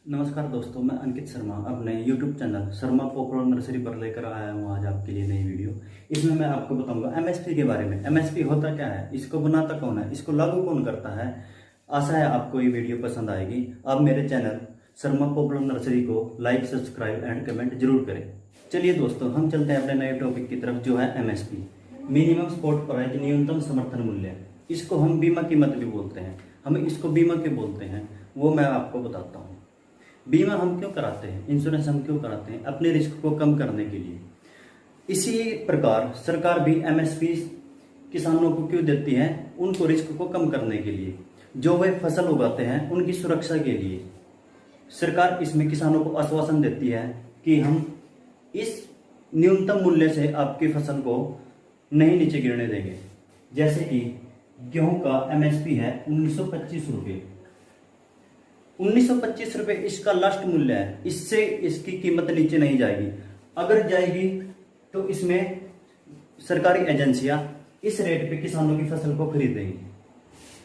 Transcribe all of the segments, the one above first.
नमस्कार दोस्तों, मैं अंकित शर्मा अपने YouTube channel Sharma popular nursery पर लेकर आया हूँ आज आपके लिए नई वीडियो। इसमें मैं आपको बताऊंगा MSP के बारे में। MSP होता क्या है, इसको बनाता कौन है, इसको लागू कौन करता है। आशा है आपको ये वीडियो पसंद आएगी। आप मेरे चैनल शर्मा पॉपुलर नर्सरी को लाइक, सब्सक्राइब एंड कमेंट जरूर करें। चलिए दोस्तों, हम चलते हैं अपने नए टॉपिक की तरफ, जो है MSP, मिनिमम सपोर्ट प्राइस, न्यूनतम समर्थन मूल्य। इसको हम बीमा कीमत भी बोलते हैं, हम इसको बीमा क्यों बोलते हैं वो मैं आपको बताता हूँ। बीमा हम क्यों कराते हैं, इंश्योरेंस हम क्यों कराते हैं, अपने रिस्क को कम करने के लिए। इसी प्रकार सरकार भी MSP किसानों को क्यों देती है, उनको रिस्क को कम करने के लिए, जो वे फसल उगाते हैं उनकी सुरक्षा के लिए। सरकार इसमें किसानों को आश्वासन देती है कि हम इस न्यूनतम मूल्य से आपकी फसल को नहीं नीचे गिरने देंगे। जैसे कि गेहूं का MSP है 1925 रुपये। 1925 रुपये इसका लास्ट मूल्य है, इससे इसकी कीमत नीचे नहीं जाएगी। अगर जाएगी तो इसमें सरकारी एजेंसियां इस रेट पे किसानों की फसल को खरीदेंगी।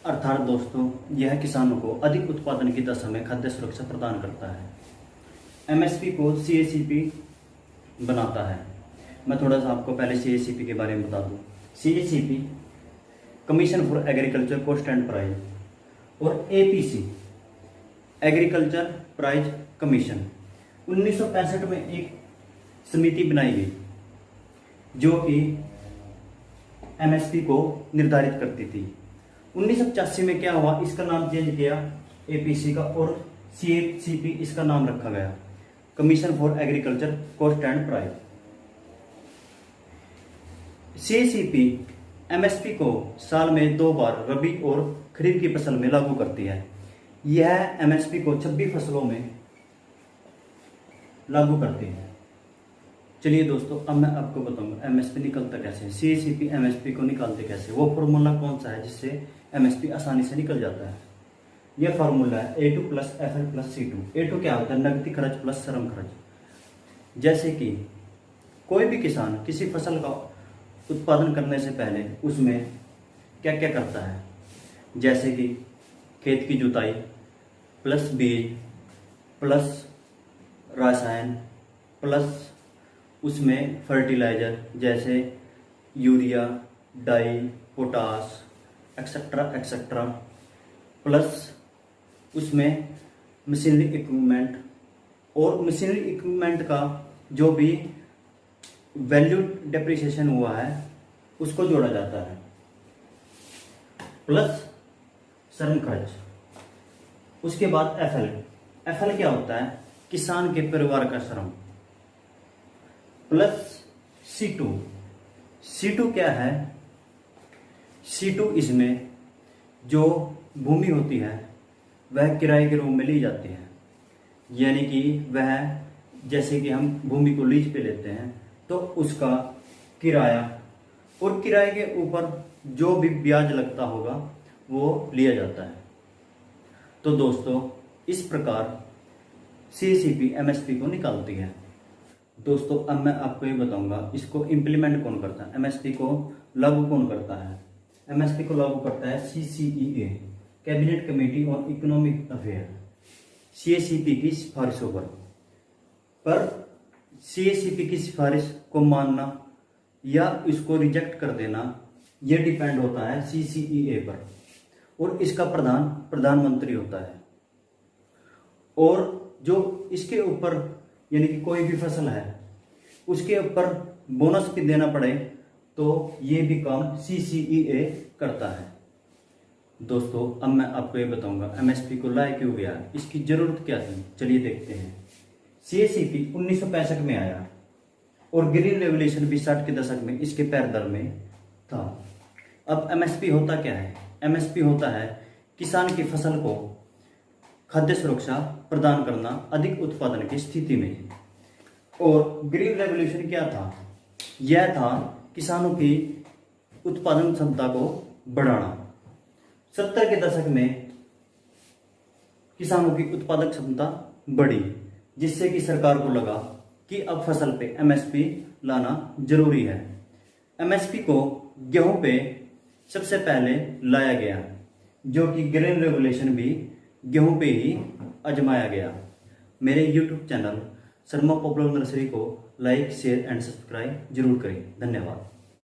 अर्थात दोस्तों, यह किसानों को अधिक उत्पादन की दशा में खाद्य सुरक्षा प्रदान करता है। MSP को CACP बनाता है। मैं थोड़ा सा आपको पहले CACP के बारे में बता दूं। CACP commission for agriculture cost and price, और APC एग्रीकल्चर प्राइस कमीशन 1965 में एक समिति बनाई गई जो कि MSP को निर्धारित करती थी। 1985 में क्या हुआ, इसका नाम चेंज किया APC का, और CACP इसका नाम रखा गया, commission for agriculture cost and price. CACP MSP को साल में 2 बार रबी और खरीफ की फसल में लागू करती है। यह MSP को 26 फसलों में लागू करती है। चलिए दोस्तों, अब मैं आपको बताऊंगा MSP निकलता कैसे है, CACP MSP को निकालते कैसे, वो फॉर्मूला कौन सा है जिससे MSP आसानी से निकल जाता है। यह फार्मूला है A2 + FL + C2। A2 क्या होता है, नकदी खर्च प्लस श्रम खर्च। जैसे कि कोई भी किसान किसी फसल का उत्पादन करने से पहले उसमें क्या क्या करता है, जैसे कि खेत की जुताई प्लस बीज प्लस रसायन प्लस उसमें फर्टिलाइजर जैसे यूरिया, डाई, पोटास एक्सेट्रा एक्सेट्रा, प्लस उसमें मशीनरी इक्विपमेंट, और मशीनरी इक्विपमेंट का जो भी वैल्यू डेप्रिसिएशन हुआ है उसको जोड़ा जाता है, प्लस श्रम खर्च। उसके बाद FL क्या होता है, किसान के परिवार का श्रम, प्लस C2 क्या है, C2 इसमें जो भूमि होती है वह किराए के रूप में ली जाती है। यानी कि वह, जैसे कि हम भूमि को लीज पे लेते हैं तो उसका किराया, और किराए के ऊपर जो भी ब्याज लगता होगा वो लिया जाता है। तो दोस्तों, इस प्रकार CACP MSP को निकालती है। दोस्तों, अब मैं आपको ये बताऊंगा इसको इम्प्लीमेंट कौन करता है, MSP को लागू कौन करता है। MSP को लागू करता है CCEA, cabinet committee on economic affair. CACP की सिफारिशों पर CACP की सिफारिश को मानना या इसको रिजेक्ट कर देना यह डिपेंड होता है CCEA पर, और इसका प्रधानमंत्री होता है। और जो इसके ऊपर, यानी कि कोई भी फसल है उसके ऊपर बोनस भी देना पड़े तो ये भी काम CCEA करता है। दोस्तों, अब मैं आपको ये बताऊंगा MSP को लाया क्यों गया, इसकी जरूरत क्या थी, चलिए देखते हैं। CACP 1965 में आया और ग्रीन रेवोल्यूशन भी 60 के दशक में इसके पैरदर में था। अब MSP होता क्या है, MSP होता है किसान की फसल को खाद्य सुरक्षा प्रदान करना अधिक उत्पादन की स्थिति में। और ग्रीन रेवोल्यूशन क्या था, यह था किसानों की उत्पादन क्षमता को बढ़ाना। 70 के दशक में किसानों की उत्पादक क्षमता बढ़ी, जिससे कि सरकार को लगा कि अब फसल पे MSP लाना जरूरी है। MSP को गेहूं पे सबसे पहले लाया गया, जो कि ग्रीन रेवोल्यूशन भी गेहूं पे ही आजमाया गया। मेरे YouTube channel Sharma popular nursery को लाइक शेयर एंड सब्सक्राइब जरूर करें। धन्यवाद।